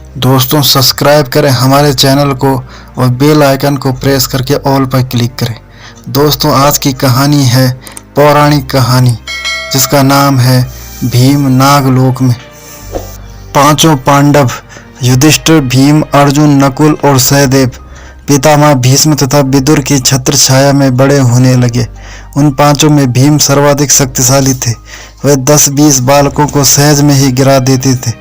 दोस्तों सब्सक्राइब करें हमारे चैनल को और बेल आइकन को प्रेस करके ऑल पर क्लिक करें। दोस्तों आज की कहानी है पौराणिक कहानी जिसका नाम है भीम नागलोक में। पांचों पांडव युधिष्ठिर, भीम, अर्जुन, नकुल और सहदेव पितामह भीष्म तथा विदुर की छत्र छाया में बड़े होने लगे। उन पांचों में भीम सर्वाधिक शक्तिशाली थे। वे 10-20 बालकों को सहज में ही गिरा देते थे।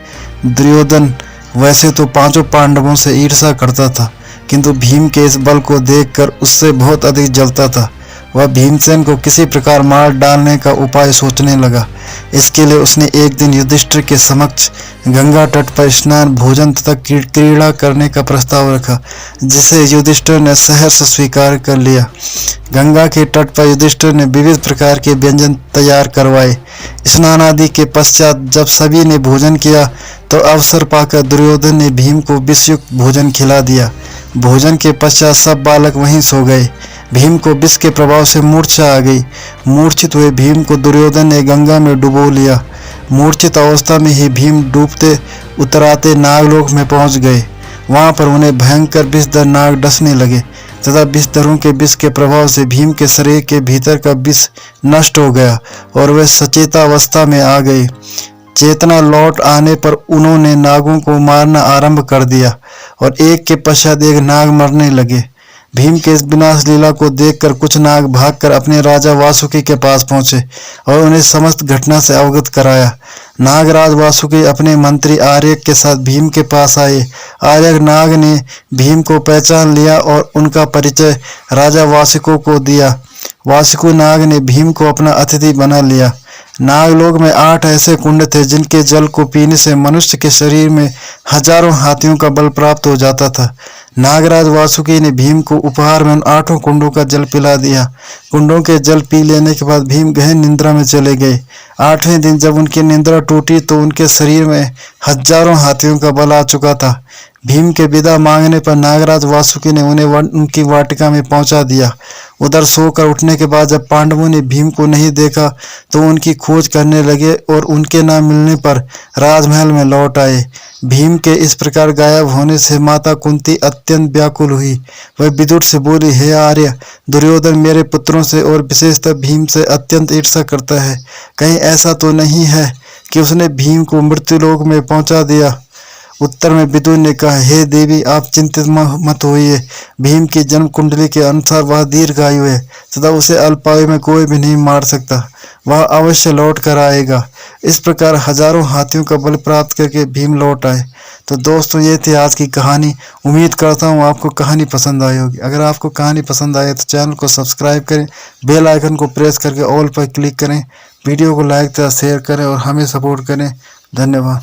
दुर्योधन वैसे तो पांचों पांडवों से ईर्ष्या करता था, किंतु भीम के इस बल को देखकर उससे बहुत अधिक जलता था। वह भीमसेन को किसी प्रकार मार डालने का उपाय सोचने लगा। इसके लिए उसने एक दिन युधिष्ठिर के समक्ष गंगा तट पर स्नान, भोजन तथा क्रीड़ा करने का प्रस्ताव रखा, जिसे युधिष्ठिर ने सहर्ष स्वीकार कर लिया। गंगा के तट पर युधिष्ठिर ने विविध प्रकार के व्यंजन तैयार करवाए। स्नान आदि के पश्चात जब सभी ने भोजन किया तो अवसर पाकर दुर्योधन ने भीम को विषयुक्त भोजन खिला दिया। भोजन के पश्चात सब बालक वहीं सो गए। भीम को विष के प्रभाव से मूर्छा आ गई। मूर्छित हुए भीम को दुर्योधन ने गंगा में डुबो लिया। मूर्छित अवस्था में ही भीम डूबते उतराते नागलोक में पहुंच गए। वहां पर उन्हें भयंकर विषधर नाग डसने लगे तथा विषधरों के विष के प्रभाव से भीम के शरीर के भीतर का विष नष्ट हो गया और वे सचेतावस्था में आ गए। चेतना लौट आने पर उन्होंने नागों को मारना आरंभ कर दिया और एक के पश्चात एक नाग मरने लगे। भीम के इस विनाश लीला को देखकर कुछ नाग भागकर अपने राजा वासुकी के पास पहुंचे और उन्हें समस्त घटना से अवगत कराया। नागराज वासुकी अपने मंत्री आर्यक के साथ भीम के पास आए। आर्यक नाग ने भीम को पहचान लिया और उनका परिचय राजा वासुकी को दिया। वासुकी नाग ने भीम को अपना अतिथि बना लिया। नागलोक में 8 ऐसे कुंड थे जिनके जल को पीने से मनुष्य के शरीर में हजारों हाथियों का बल प्राप्त हो जाता था। नागराज वासुकी ने भीम को उपहार में उन 8 कुंडों का जल पिला दिया। कुंडों के जल पी लेने के बाद भीम गहन निद्रा में चले गए। 8वें दिन जब उनकी निद्रा टूटी तो उनके शरीर में हजारों हाथियों का बल आ चुका था। भीम के विदा मांगने पर नागराज वासुकी ने उन्हें उनकी वाटिका में पहुंचा दिया। उधर सोकर उठने के बाद जब पांडवों ने भीम को नहीं देखा तो उनकी खोज करने लगे और उनके न मिलने पर राजमहल में लौट आए। भीम के इस प्रकार गायब होने से माता कुंती अत्यंत व्याकुल हुई। वह विदुर से बोली, हे आर्य, दुर्योधन मेरे पुत्रों से और विशेषतः भीम से अत्यंत ईर्ष्या करता है। कहीं ऐसा तो नहीं है कि उसने भीम को मृत्युलोक में पहुंचा दिया। उत्तर में विदुर ने कहा, हे देवी, आप चिंतित मत होइए। भीम की जन्म कुंडली के अनुसार वह दीर्घायु है तथा उसे अल्पायु में कोई भी नहीं मार सकता। वह अवश्य लौट कर आएगा। इस प्रकार हजारों हाथियों का बल प्राप्त करके भीम लौट आए। तो दोस्तों ये थी आज की कहानी। उम्मीद करता हूँ आपको कहानी पसंद आई होगी। अगर आपको कहानी पसंद आए तो चैनल को सब्सक्राइब करें, बेल आइकन को प्रेस करके ऑल पर क्लिक करें, वीडियो को लाइक तथा शेयर करें और हमें सपोर्ट करें। धन्यवाद।